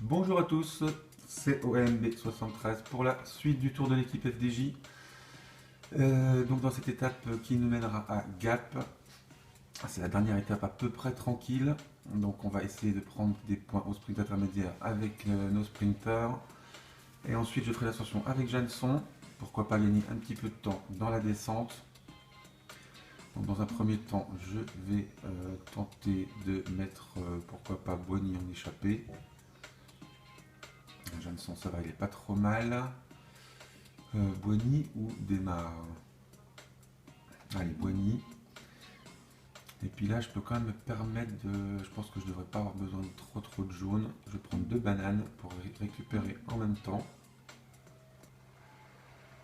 Bonjour à tous, c'est OMB73 pour la suite du tour de l'équipe FDJ. Donc dans cette étape qui nous mènera à Gap, c'est la dernière étape à peu près tranquille. Donc on va essayer de prendre des points au sprint intermédiaire avec nos sprinters. Et ensuite je ferai l'ascension avec Janson. Pourquoi pas gagner un petit peu de temps dans la descente. Donc dans un premier temps, je vais tenter de mettre, pourquoi pas, Boigny en échappée. Janson, ça va, il est pas trop mal. Boigny ou Démarre? Allez, Boigny. Et puis là, je peux quand même me permettre de... Je pense que je devrais pas avoir besoin de trop de jaune. Je vais prendre 2 bananes pour récupérer en même temps.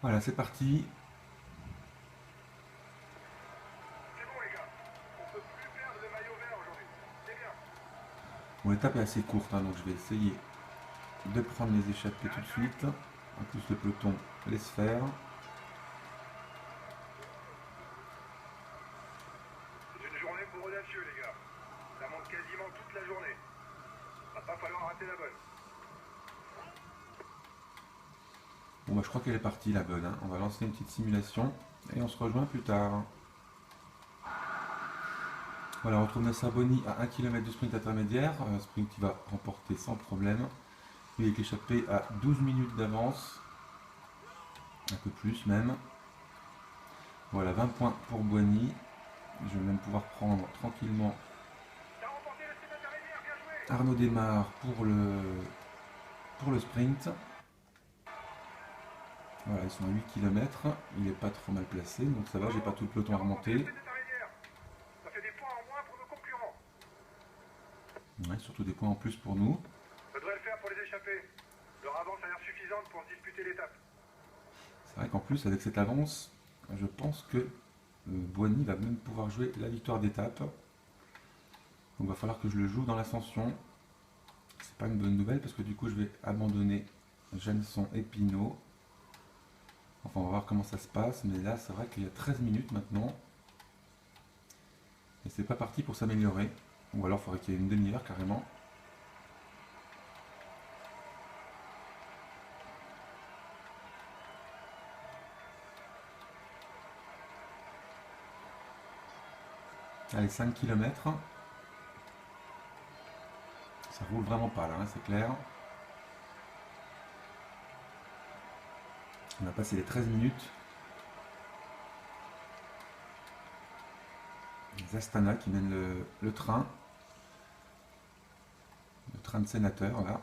Voilà, c'est parti. Bon, l'étape est assez courte, hein, donc je vais essayer de prendre les échappées tout de suite. En plus, le peloton laisse faire. C'est une journée pour audacieux, les gars. Ça monte quasiment toute la journée. Va pas falloir rater la bonne. Bon, bah, je crois qu'elle est partie, la bonne, hein. On va lancer une petite simulation et on se rejoint plus tard. Voilà, on retrouve Nasser Boigny à 1 km de sprint intermédiaire. Sprint qui va remporter sans problème. Il est échappé à 12 minutes d'avance. Un peu plus même. Voilà, 20 points pour Boigny. Je vais même pouvoir prendre tranquillement T'as remporté le sprint intermédiaire, bien joué. Arnaud Démarre pour le sprint. Voilà, ils sont à 8 km. Il n'est pas trop mal placé, donc ça va, j'ai pas tout le peloton à T'as remporté le remonter. sprint intermédiaire. Ça fait des points en moins pour nos concurrents. Ouais, surtout des points en plus pour nous. Ça devrait le faire pour les échapper. Leur avance a l'air suffisante pour se disputer l'étape. C'est vrai qu'en plus, avec cette avance, je pense que Boigny va même pouvoir jouer la victoire d'étape. Donc il va falloir que je le joue dans l'ascension. C'est pas une bonne nouvelle parce que du coup je vais abandonner Janson et Pinot. Enfin on va voir comment ça se passe, mais là c'est vrai qu'il y a 13 minutes maintenant. Et c'est pas parti pour s'améliorer. Ou alors il faudrait qu'il y ait une demi-heure carrément. Allez, 5 km. Ça roule vraiment pas là, hein, c'est clair. On a passé les 13 minutes. Zastana qui mène le train. Le train de sénateur là.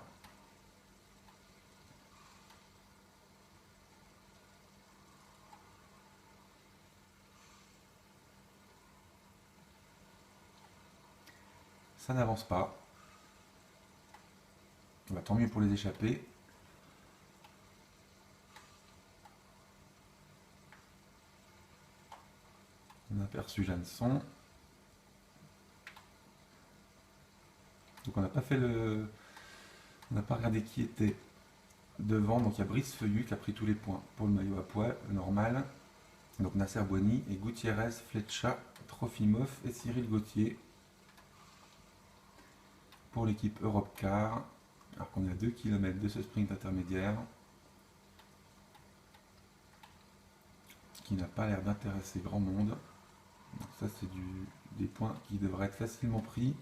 Ça n'avance pas. Bah, tant mieux pour les échappés. On a aperçu Janson. Donc on n'a pas fait le. On n'a pas regardé qui était devant. Donc il y a Brice Feuillu qui a pris tous les points pour le maillot à poids normal. Donc Nasser Boigny et Gutiérrez, Fletcha, Trofimov et Cyril Gauthier. Pour l'équipe Europcar. Alors qu'on est à 2 km de ce sprint intermédiaire. Qui n'a pas l'air d'intéresser grand monde. Donc ça c'est des points qui devraient être facilement pris.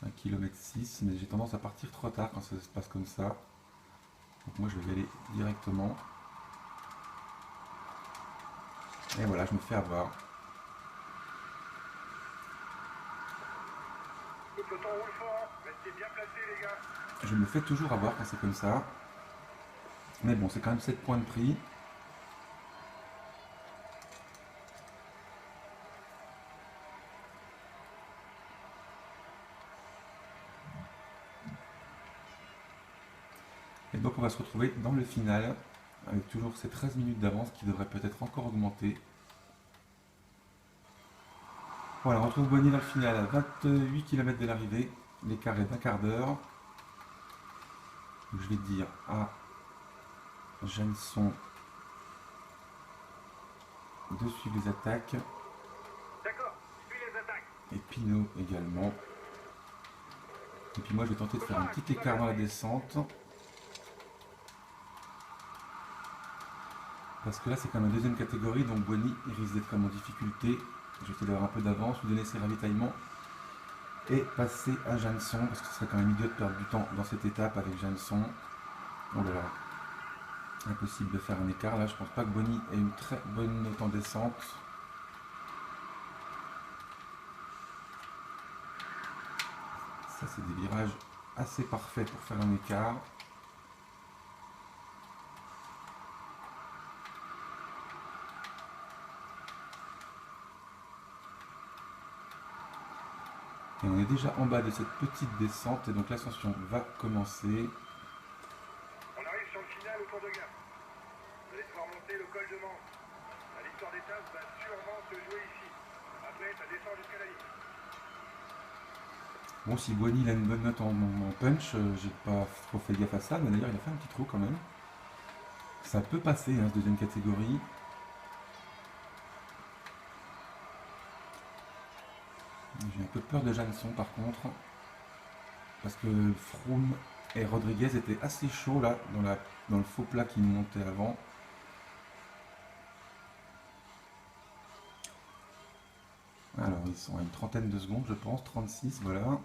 1 km 6, mais j'ai tendance à partir trop tard quand ça se passe comme ça. Donc moi je vais y aller directement. Et voilà, je me fais avoir. Le peloton roule fort. Restez bien placés, les gars. Je me fais toujours avoir quand c'est comme ça. Mais bon, c'est quand même 7 points de prix. Et donc on va se retrouver dans le final, avec toujours ces 13 minutes d'avance qui devraient peut-être encore augmenter. Voilà, on retrouve Boigny dans le final à 28 km de l'arrivée, l'écart est d'un quart d'heure. Je vais dire à Janson de suivre les attaques, D'accord, suis les attaques. et Pinot également. Et puis moi je vais tenter de faire un petit écart dans la descente. Parce que là c'est quand même la deuxième catégorie, donc Boigny il risque d'être quand même en difficulté. Je vais essayer d'avoir un peu d'avance, lui donner ses ravitaillements. Et passer à Jeanneson, parce que ce serait quand même idiot de perdre du temps dans cette étape avec Jeanneson. Oh là là. Impossible de faire un écart. Là je pense pas que Boigny ait une très bonne note en descente. Ça c'est des virages assez parfaits pour faire un écart. Et on est déjà en bas de cette petite descente et donc l'ascension va commencer. On arrive sur le final au Tour de Gap. Vous allez devoir monter le col de Mans. La victoire d'étape va sûrement se jouer ici. Après, ça descend jusqu'à la ligne. Bon, si Boigny il a une bonne note en punch, j'ai pas trop fait gaffe à ça, mais d'ailleurs il a fait un petit trou quand même. Ça peut passer, hein, cette deuxième catégorie. J'ai un peu peur de Jeanneson par contre, parce que Froome et Rodriguez étaient assez chauds là, dans le faux plat qui montait avant. Alors ils sont à une trentaine de secondes je pense, 36, voilà.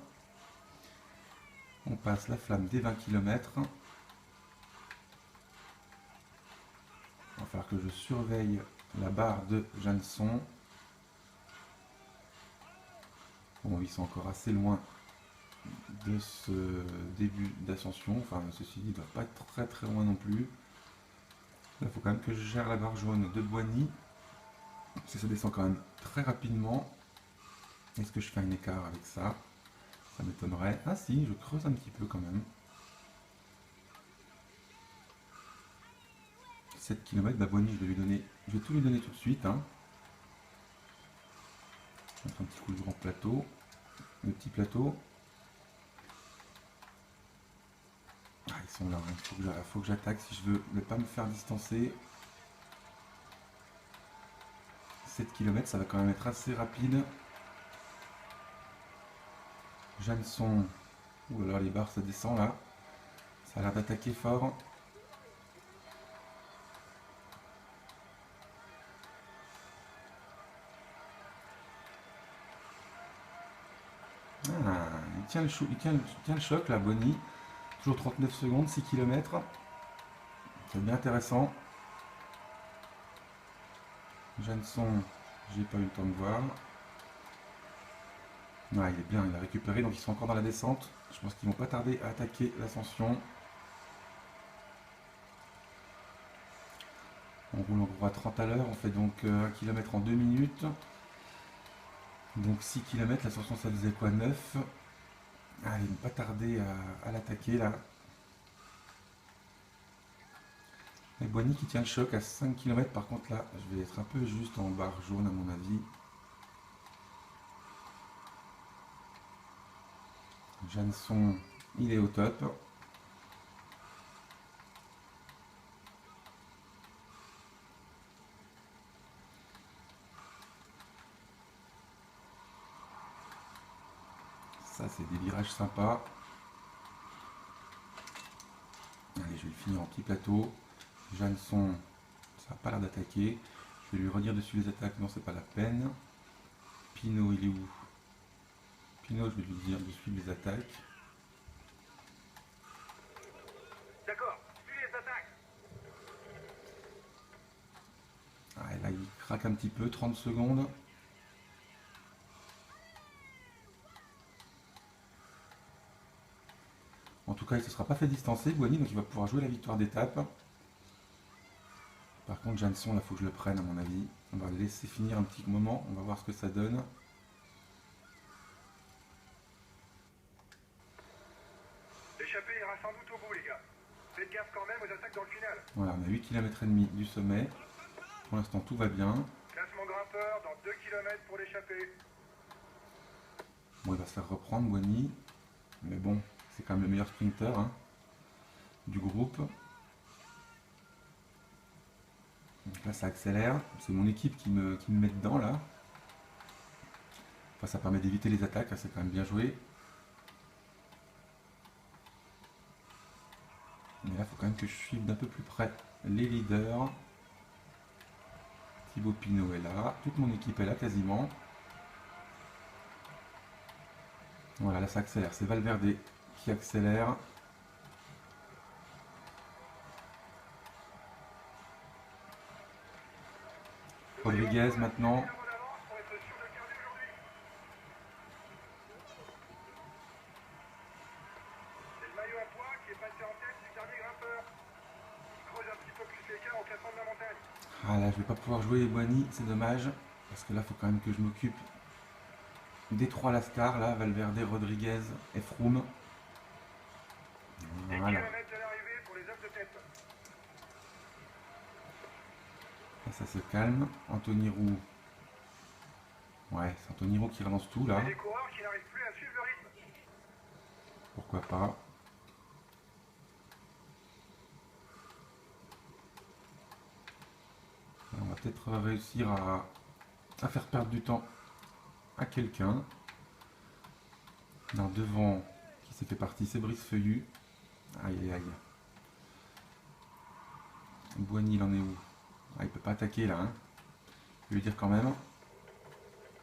On passe la flamme des 20 km. Il va falloir que je surveille la barre de Jeanneson. Bon, ils sont encore assez loin de ce début d'ascension. Enfin, ceci dit, ils ne doivent pas être très très loin non plus. Là, il faut quand même que je gère la barre jaune de Boigny. Parce que ça descend quand même très rapidement. Est-ce que je fais un écart avec ça? Ça m'étonnerait. Ah si, je creuse un petit peu quand même. 7 km, bah Boigny, je vais tout lui donner tout de suite. Hein. Je vais faire un petit coup de grand plateau. Le petit plateau. Ah, ils sont là, il faut que j'attaque si je veux ne pas me faire distancer. 7 km, ça va quand même être assez rapide. Jeanneson, ou alors les barres ça descend là. Ça a l'air d'attaquer fort. Ah, il tient le choc là, Boigny. Toujours 39 secondes, 6 km. C'est bien intéressant. Jeanneson, j'ai pas eu le temps de voir. Ah, il est bien, il a récupéré, donc ils sont encore dans la descente. Je pense qu'ils vont pas tarder à attaquer l'ascension. On roule en gros à 30 à l'heure, on fait donc 1 km en 2 minutes. Donc 6 km, l'ascension ça faisait quoi, 9. Ah, ils vont pas tarder à l'attaquer là. Et Boigny qui tient le choc à 5 km, par contre là, je vais être un peu juste en barre jaune à mon avis. Jeanneson, il est au top. Ça, c'est des virages sympas. Allez, je vais le finir en petit plateau. Jeanneson, ça n'a pas l'air d'attaquer. Je vais lui redire dessus les attaques. Non, c'est pas la peine. Pinot, il est où? Pinot, je vais lui dire de suivre les attaques. D'accord, suis les attaques. Ah, et là, il craque un petit peu, 30 secondes. En tout cas, il ne se sera pas fait distancer, Boigny, donc il va pouvoir jouer la victoire d'étape. Par contre, Jeanneson, là, il faut que je le prenne, à mon avis. On va le laisser finir un petit moment, on va voir ce que ça donne. L'échappée ira sans doute au bout, les gars. Faites gaffe quand même aux attaques dans le final. Voilà, on a 8 km et demi du sommet. Pour l'instant, tout va bien. Classement grimpeur dans 2 km pour l'échappée. Bon, il va se faire reprendre, Boigny. Mais bon, c'est quand même le meilleur sprinter hein, du groupe. Donc là, ça accélère. C'est mon équipe qui me met dedans, là. Enfin, ça permet d'éviter les attaques. C'est quand même bien joué. Mais là, il faut quand même que je suive d'un peu plus près les leaders. Thibaut Pinot est là. Toute mon équipe est là quasiment. Voilà, là ça accélère. C'est Valverde qui accélère. Rodriguez maintenant. C'est le maillot à pois qui est passé en tête du dernier grimpeur. Il creuse un petit peu plus l'écart au classement de la montagne. Ah là, je vais pas pouvoir jouer Boigny, c'est dommage. Parce que là, il faut quand même que je m'occupe des 3 Lascar, là, Valverde, Rodriguez et Froome. 10 Voilà. km de l'arrivée pour les hommes de tête. Et ça se calme. Anthony Roux. Ouais, c'est Anthony Roux qui relance tout là. Et des coureurs qui n'arrivent plus à suivre le rythme. Pourquoi pas. On va peut-être réussir à faire perdre du temps à quelqu'un. Devant, qui s'est fait partie, c'est Brice Feuillu. Aïe aïe aïe. Boigny, il en est où? Ah, il peut pas attaquer là. Hein. Je vais lui dire quand même.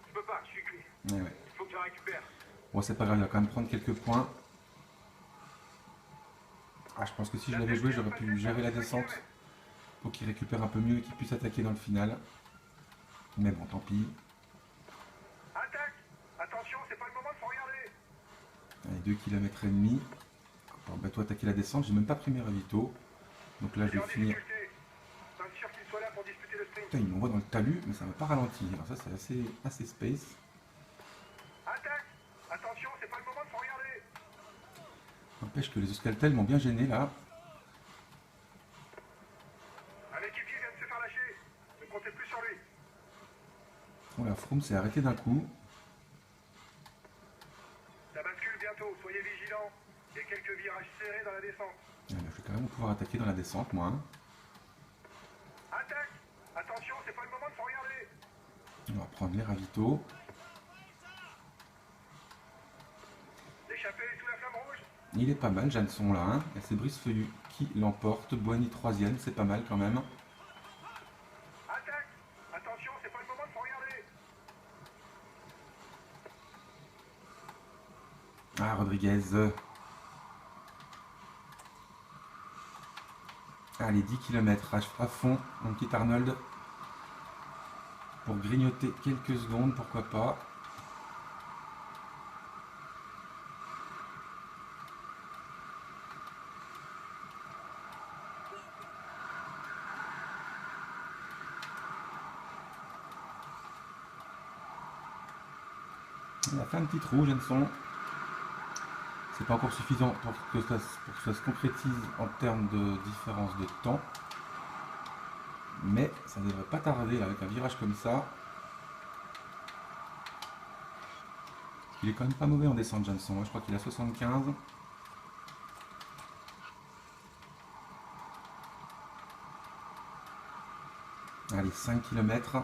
Je peux pas, je suis cuit. Ouais. Il faut que je la récupère. Bon, c'est pas grave, il va quand même prendre quelques points. Ah, je pense que si je l'avais joué, j'aurais pu gérer la descente pour qu'il récupère un peu mieux et qu'il puisse attaquer dans le final. Mais bon, tant pis. Attaque! Attention, c'est pas le moment de se regarder. Allez, 2 km et demi. Pour bientôt attaquer la descente, j'ai même pas pris mes ravitaux. Donc là, je vais finir. Pas sûr qu'il soit là pour disputer le sprint. Putain, il m'envoie dans le talus, mais ça m'a pas ralenti. Alors ça, c'est assez space. Attaque! Attention, c'est pas le moment de se regarder. N'empêche que les Euskaltel m'ont bien gêné là. Un équipier vient de se faire lâcher. Ne comptez plus sur lui. Oh, la Froome s'est arrêtée d'un coup. Ça bascule bientôt, soyez vigilants. Il y a quelques virages serrés dans la descente. Ah, ben, je vais quand même pouvoir attaquer dans la descente, moi. Hein. Attaque! Attention, c'est pas le moment de se regarder. On va prendre les ravitaux. L'échappée est sous la flamme rouge. Il est pas mal, Janson là. Hein. Et c'est Brice Feuillu qui l'emporte. Boigny 3ème, c'est pas mal quand même. Attaque! Attention, c'est pas le moment de se regarder. Ah, Rodriguez. Allez, 10 km à fond, mon petit Arnold. Pour grignoter quelques secondes, pourquoi pas. Il a fait un petit trou, Janson. C'est pas encore suffisant pour que ça se concrétise en termes de différence de temps. Mais ça ne devrait pas tarder là, avec un virage comme ça. Il est quand même pas mauvais en descente, Janson. Je crois qu'il a 75. Allez, 5 km.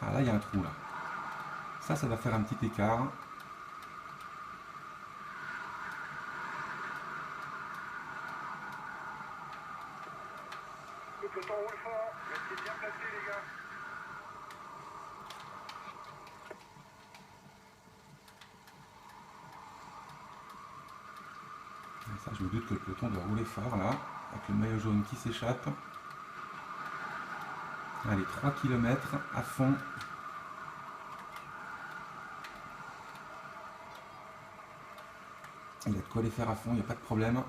Ah là, il y a un trou là. Ça va faire un petit écart. Le peloton roule fort. Restez bien placés, les gars. Et ça, je me doute que le peloton doit rouler fort là, avec le maillot jaune qui s'échappe. Allez, 3 km à fond. Il y a de quoi les faire à fond, il n'y a pas de problème.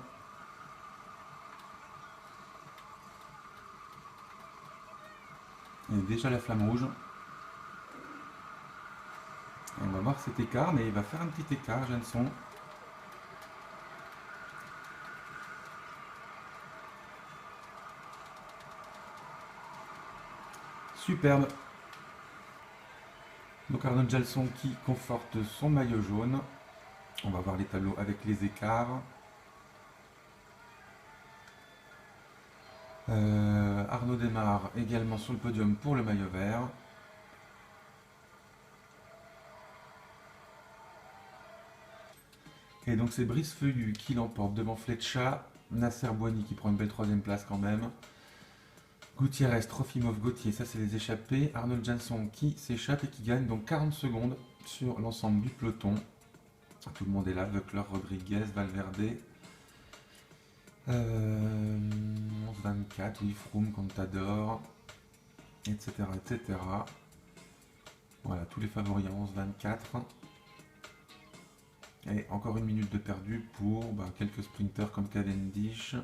Il y a déjà la flamme rouge. Et on va voir cet écart, mais il va faire un petit écart, Janson. Superbe. Donc Arnaud Jalson qui conforte son maillot jaune. On va voir les tableaux avec les écarts. Arnaud démarre également sur le podium pour le maillot vert. Et donc c'est Brice Feuillu qui l'emporte devant Fletcha Nasser Boigny qui prend une belle troisième place quand même. Gutiérrez, Trofimov, Gauthier, ça c'est les échappés. Arnold Jansson qui s'échappe et qui gagne donc 40 secondes sur l'ensemble du peloton. Tout le monde est là, Vöckler, Rodriguez, Valverde. 24, oui, Froome, Contador, etc., etc. Voilà, tous les favoris à 11-24. Et encore une minute de perdu pour quelques sprinters comme Cavendish.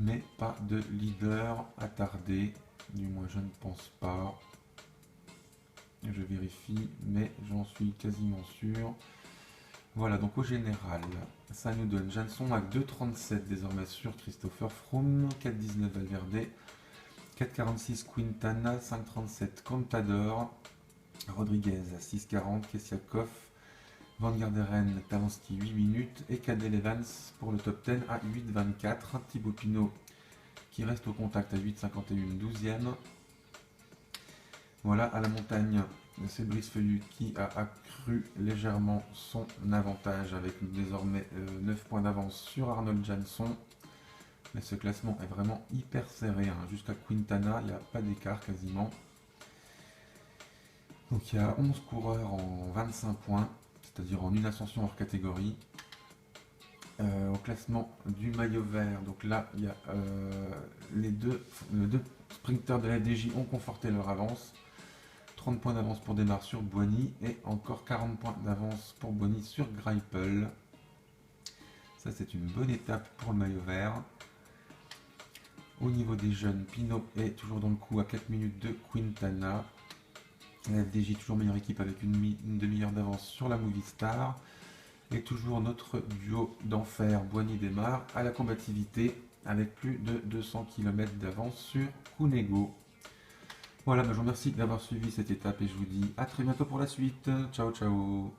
Mais pas de leader attardé, du moins je ne pense pas. Je vérifie, mais j'en suis quasiment sûr. Voilà, donc au général, ça nous donne Jansson à 2,37 désormais sur Christopher Froome, 4,19 Valverde, 4,46 Quintana, 5,37 Contador, Rodriguez à 6,40, Kessiakov, Van Garderen, Talanski 8 minutes et Cadel Evans pour le top 10 à 8,24. Thibaut Pinot qui reste au contact à 8,51, 12e. Voilà, à la montagne, c'est Brice Feuillu qui a accru légèrement son avantage avec désormais 9 points d'avance sur Arnold Jansson. Mais ce classement est vraiment hyper serré, hein. Jusqu'à Quintana, il n'y a pas d'écart quasiment. Donc il y a 11 coureurs en 25 points, c'est-à-dire en une ascension hors catégorie. Au classement du maillot vert, donc là il y a les deux sprinters de la FDJ ont conforté leur avance. 30 points d'avance pour Desmar sur Boigny et encore 40 points d'avance pour Boigny sur Greipel. Ça c'est une bonne étape pour le maillot vert. Au niveau des jeunes, Pinot est toujours dans le coup à 4 minutes de Quintana. La FDJ toujours meilleure équipe avec une demi-heure d'avance sur la Movistar. Et toujours notre duo d'enfer Boigny-Desmar à la combativité avec plus de 200 km d'avance sur Cunego. Voilà, je vous remercie d'avoir suivi cette étape et je vous dis à très bientôt pour la suite. Ciao ciao.